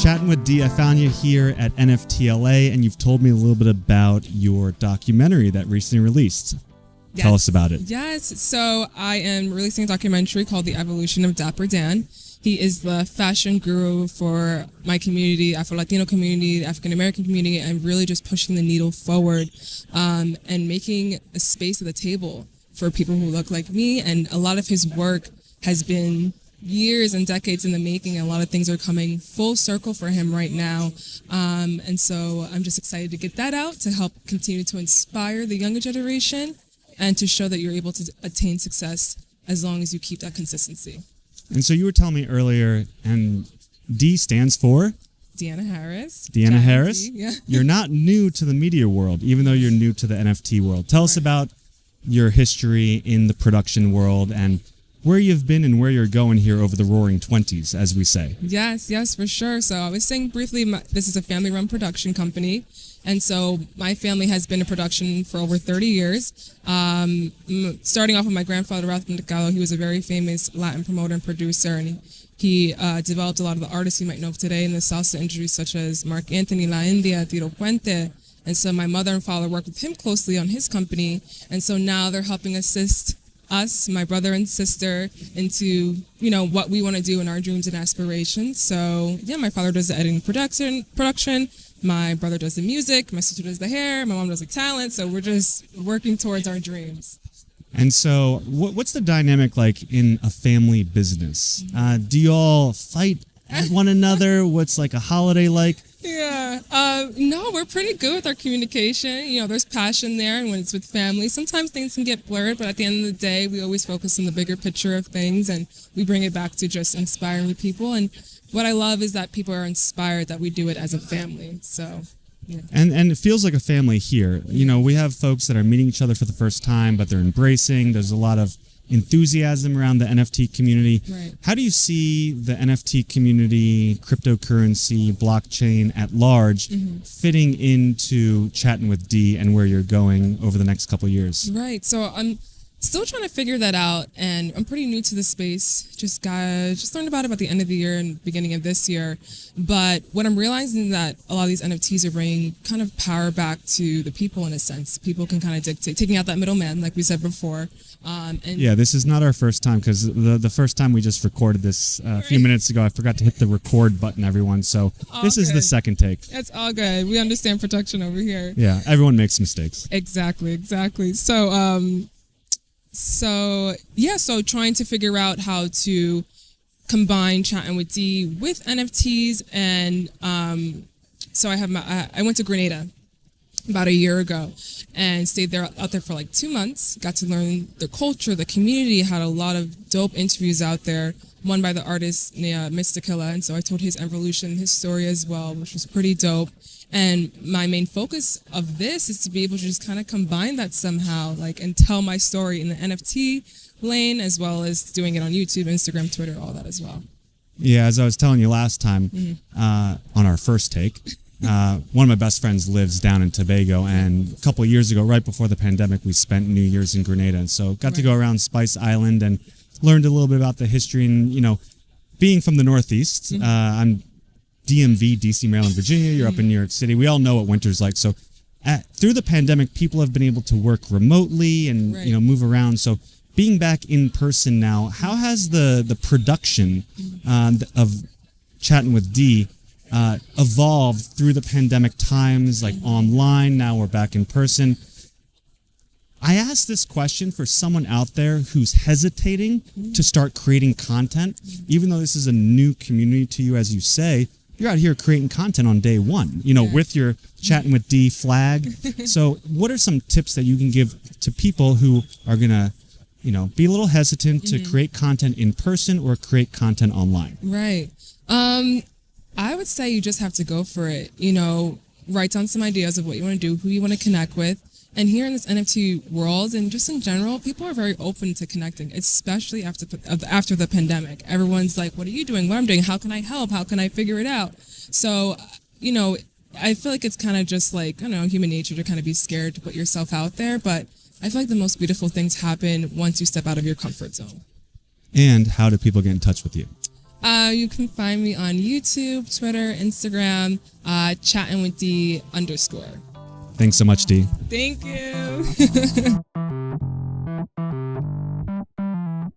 Chatting with D, I found you here at NFTLA, and you've told me a little bit about your documentary that recently released. Yes. Tell us about it. Yes, so I am releasing a documentary called The Evolution of Dapper Dan. He is the fashion guru for my community, Afro-Latino community, the African-American community, and really just pushing the needle forward and making a space at the table for people who look like me. And a lot of his work has been years and decades in the making, and a lot of things are coming full circle for him right now. And so I'm just excited to get that out to help continue to inspire the younger generation and to show that you're able to attain success as long as you keep that consistency. And so you were telling me earlier, and D stands for? Deanna Harris. Deanna Harris? Yeah. You're not new to the media world, even though you're new to the NFT world. Tell us about your history in the production world and where you've been and where you're going here over the roaring 20s, as we say. Yes, for sure. So I was saying briefly, this is a family-run production company. And so my family has been in production for over 30 years. Starting off with my grandfather, Ralph Mercado, he was a very famous Latin promoter and producer, and he developed a lot of the artists you might know today in the salsa industry, such as Mark Anthony, La India, Tiro Puente. And so my mother and father worked with him closely on his company. And so now they're helping assist us, my brother and sister, into, what we want to do in our dreams and aspirations. So yeah, my father does the editing production. My brother does the music, my sister does the hair, my mom does the talent, so we're just working towards our dreams. And so what's the dynamic like in a family business? Do you all fight at one another? What's like a holiday like? Yeah, no, we're pretty good with our communication. There's passion there, and when it's with family, sometimes things can get blurred, but at the end of the day, we always focus on the bigger picture of things, and we bring it back to just inspiring people. And what I love is that people are inspired that we do it as a family. So, yeah. And it feels like a family here. We have folks that are meeting each other for the first time, but they're embracing. There's a lot of enthusiasm around the NFT community. Right. How do you see the NFT community, cryptocurrency, blockchain at large fitting into Chatting with D and where you're going over the next couple of years? Right. So I'm still trying to figure that out, and I'm pretty new to the space. Just learned about it at the end of the year and beginning of this year. But what I'm realizing is that a lot of these NFTs are bringing kind of power back to the people in a sense. People can kind of dictate, taking out that middleman, like we said before. Yeah, this is not our first time, because the first time we just recorded this a few minutes ago, I forgot to hit the record button, everyone. So this is the second take. That's all good. We understand production over here. Yeah, everyone makes mistakes. Exactly. So trying to figure out how to combine Chatting with D with NFTs, and so I went to Grenada about a year ago and stayed out there for like 2 months. Got to learn the culture, the community. Had a lot of dope interviews out there. One by the artist Mysticilla, and so I told his evolution, his story as well, which was pretty dope. And my main focus of this is to be able to just kind of combine that somehow, and tell my story in the NFT lane, as well as doing it on YouTube, Instagram, Twitter, all that as well. Yeah, as I was telling you last time, on our first take, one of my best friends lives down in Tobago, and a couple of years ago, right before the pandemic, we spent New Year's in Grenada, and so got to go around Spice Island and learned a little bit about the history. And being from the Northeast, I'm DMV, DC, Maryland, Virginia. You're up in New York City. We all know what winter's like. So through the pandemic, people have been able to work remotely and move around. So being back in person now, how has the production of Chatting with D evolved through the pandemic times, like online? Now we're back in person. I asked this question for someone out there who's hesitating to start creating content, even though this is a new community to you, as you say. You're out here creating content on day one, with your Chatting with D flag. So what are some tips that you can give to people who are going to, be a little hesitant to create content in person or create content online? Right. I would say you just have to go for it. Write down some ideas of what you want to do, who you want to connect with. And here in this NFT world, and just in general, people are very open to connecting, especially after the pandemic. Everyone's like, what are you doing? What I'm doing? How can I help? How can I figure it out? So, I feel like it's kind of just like, human nature to kind of be scared to put yourself out there. But I feel like the most beautiful things happen once you step out of your comfort zone. And how do people get in touch with you? You can find me on YouTube, Twitter, Instagram, chattinwd_. Thanks so much, Dee. Thank you.